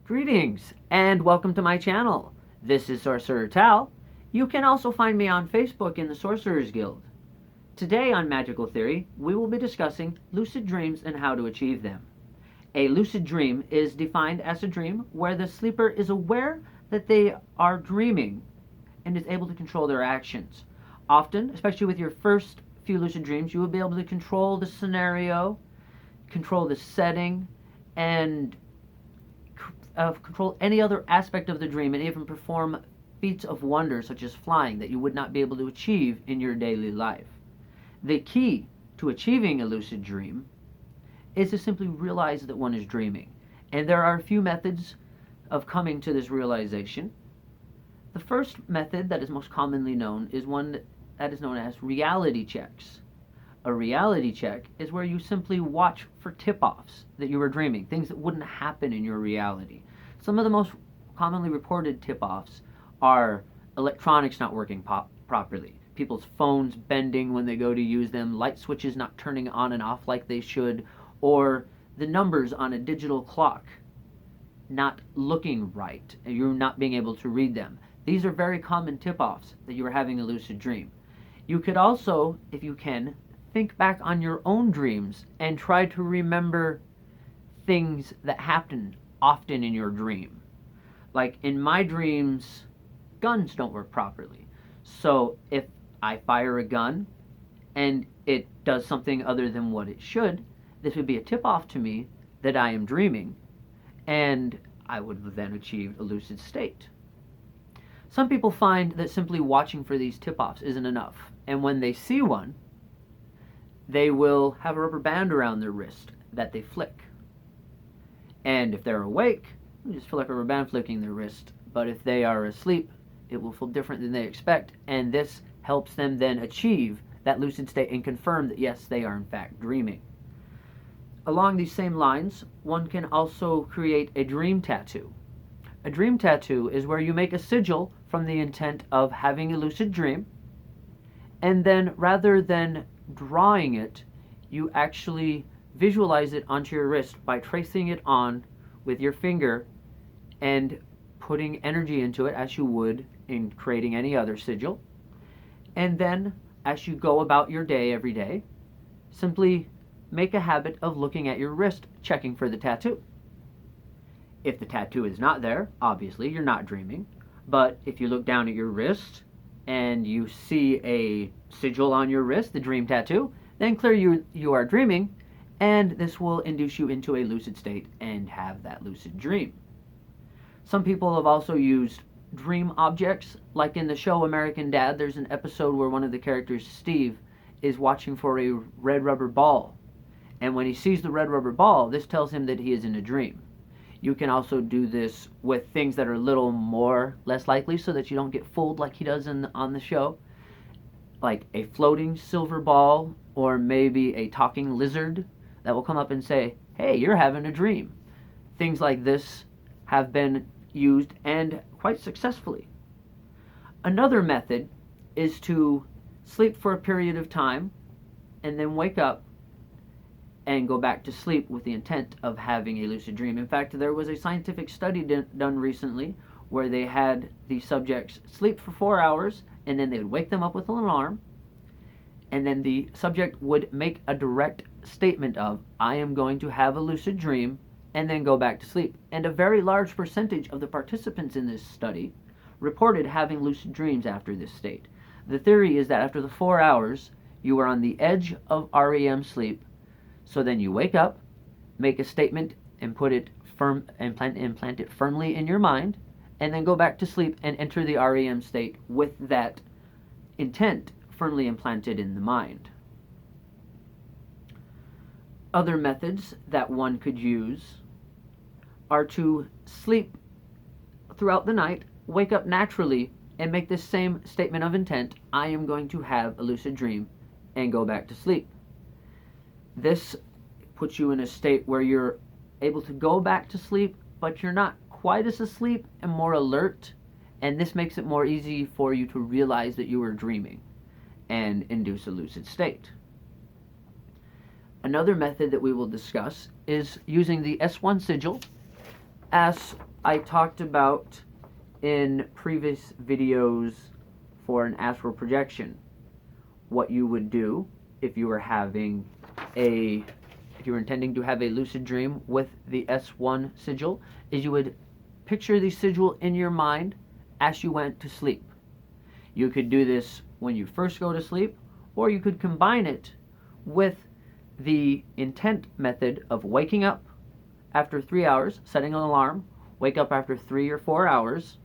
Greetings and welcome to my channel. This is Sorcerer Tal. You can also find me on Facebook in the Sorcerers Guild. Today on Magical Theory, we will be discussing lucid dreams and how to achieve them. A lucid dream is defined as a dream where the sleeper is aware that they are dreaming and is able to control their actions. Often, especially with your first few lucid dreams, you will be able to control the scenario, control the setting, and control any other aspect of the dream, and even perform feats of wonder such as flying that you would not be able to achieve in your daily life. The key to achieving a lucid dream is to simply realize that one is dreaming. And there are a few methods of coming to this realization. The first method that is most commonly known is one that is known as reality checks. A reality check is where you simply watch for tip-offs that you are dreaming, things that wouldn't happen in your reality. Some of the most commonly reported tip-offs are electronics not working properly, people's phones bending when they go to use them, light switches not turning on and off like they should, or the numbers on a digital clock not looking right, and you're not being able to read them. These are very common tip-offs that you are having a lucid dream. You could also, if you can, think back on your own dreams and try to remember things that happen often in your dream. Like in my dreams, guns don't work properly. So if I fire a gun and it does something other than what it should, this would be a tip-off to me that I am dreaming, and I would then achieve a lucid state. Some people find that simply watching for these tip-offs isn't enough, and when they see one, they will have a rubber band around their wrist that they flick. And if they're awake, they just feel like a rubber band flicking their wrist. But if they are asleep, it will feel different than they expect, and this helps them then achieve that lucid state and confirm that yes, they are in fact dreaming. Along these same lines, one can also create a dream tattoo. A dream tattoo is where you make a sigil from the intent of having a lucid dream, and then rather than drawing it, you actually visualize it onto your wrist by tracing it on with your finger and putting energy into it as you would in creating any other sigil. And then as you go about your day every day, simply make a habit of looking at your wrist, checking for the tattoo. If the tattoo is not there, obviously you're not dreaming. But if you look down at your wrist and you see a sigil on your wrist, the dream tattoo, then clearly you are dreaming, and this will induce you into a lucid state and have that lucid dream. Some people have also used dream objects, like in the show American Dad, there's an episode where one of the characters, Steve, is watching for a red rubber ball. And when he sees the red rubber ball, this tells him that he is in a dream. You can also do this with things that are a little less likely so that you don't get fooled like he does on the show. Like a floating silver ball, or maybe a talking lizard that will come up and say, hey, you're having a dream. Things like this have been used, and quite successfully. Another method is to sleep for a period of time and then wake up and go back to sleep with the intent of having a lucid dream. In fact, there was a scientific study done recently where they had the subjects sleep for 4 hours, and then they would wake them up with an alarm, and then the subject would make a direct statement of, I am going to have a lucid dream, and then go back to sleep. And a very large percentage of the participants in this study reported having lucid dreams after this state. The theory is that after the 4 hours, you are on the edge of REM sleep. So then you wake up, make a statement, and put it implant it firmly in your mind, and then go back to sleep and enter the REM state with that intent firmly implanted in the mind. Other methods that one could use are to sleep throughout the night, wake up naturally, and make this same statement of intent, I am going to have a lucid dream, and go back to sleep. This puts you in a state where you're able to go back to sleep, but you're not quite as asleep and more alert, and this makes it more easy for you to realize that you were dreaming and induce a lucid state. Another method that we will discuss is using the S1 sigil as I talked about in previous videos for an astral projection, what you would do if you were intending to have a lucid dream with the S1 sigil, is you would picture the sigil in your mind as you went to sleep. You could do this when you first go to sleep, or you could combine it with the intent method of waking up after 3 hours, setting an alarm, wake up after 3 or 4 hours,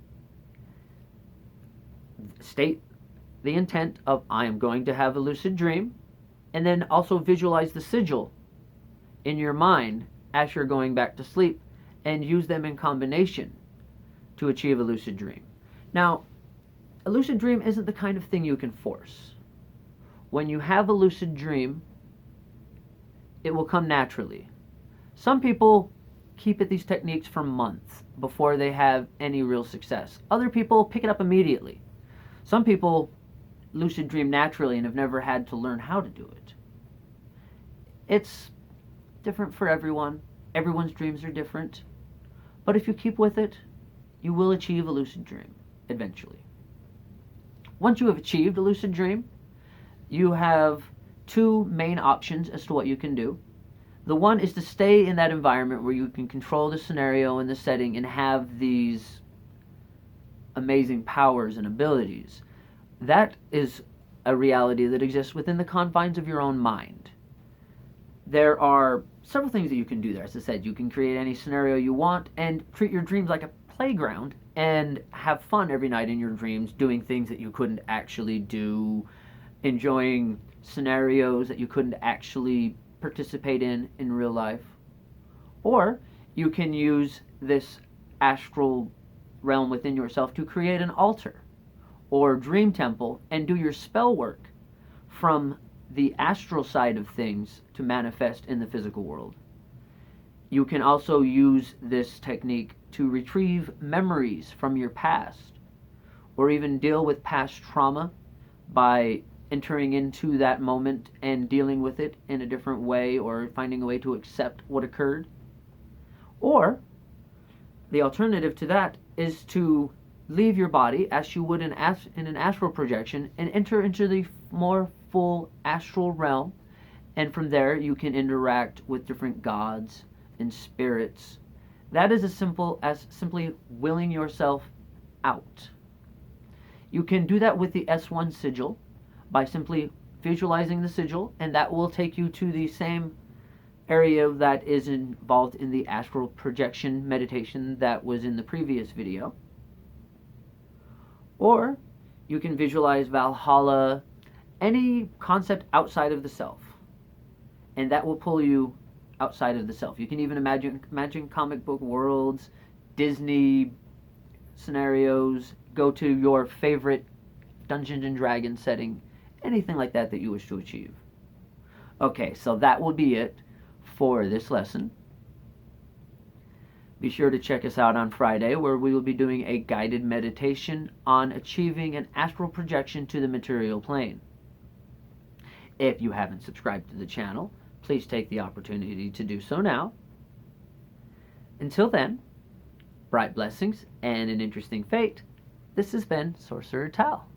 state the intent of I am going to have a lucid dream, and then also visualize the sigil in your mind as you're going back to sleep, and use them in combination to achieve a lucid dream. Now, a lucid dream isn't the kind of thing you can force. When you have a lucid dream, it will come naturally. Some people keep at these techniques for months before they have any real success. Other people pick it up immediately. Some people lucid dream naturally and have never had to learn how to do it. It's different for everyone. Everyone's dreams are different. But if you keep with it, you will achieve a lucid dream eventually. Once you have achieved a lucid dream, you have two main options as to what you can do. The one is to stay in that environment where you can control the scenario and the setting and have these amazing powers and abilities. That is a reality that exists within the confines of your own mind. There are several things that you can do there. As I said, you can create any scenario you want and treat your dreams like a playground and have fun every night in your dreams, doing things that you couldn't actually do, enjoying scenarios that you couldn't actually participate in real life. Or you can use this astral realm within yourself to create an altar or dream temple and do your spell work from the astral side of things to manifest in the physical world. You can also use this technique to retrieve memories from your past, or even deal with past trauma by entering into that moment and dealing with it in a different way, or finding a way to accept what occurred. Or the alternative to that is to leave your body as you would in an astral projection and enter into the more full astral realm, and from there you can interact with different gods and spirits. That is as simple as simply willing yourself out. You can do that with the S1 sigil by simply visualizing the sigil, and that will take you to the same area that is involved in the astral projection meditation that was in the previous video. Or you can visualize Valhalla, any concept outside of the self, and that will pull you outside of the self. You can even imagine comic book worlds, Disney scenarios, go to your favorite Dungeons and Dragons setting, anything like that that you wish to achieve. Okay, so that will be it for this lesson. Be sure to check us out on Friday, where we will be doing a guided meditation on achieving an astral projection to the material plane. If you haven't subscribed to the channel, please take the opportunity to do so now. Until then, bright blessings and an interesting fate. This has been Sorcerer Tal.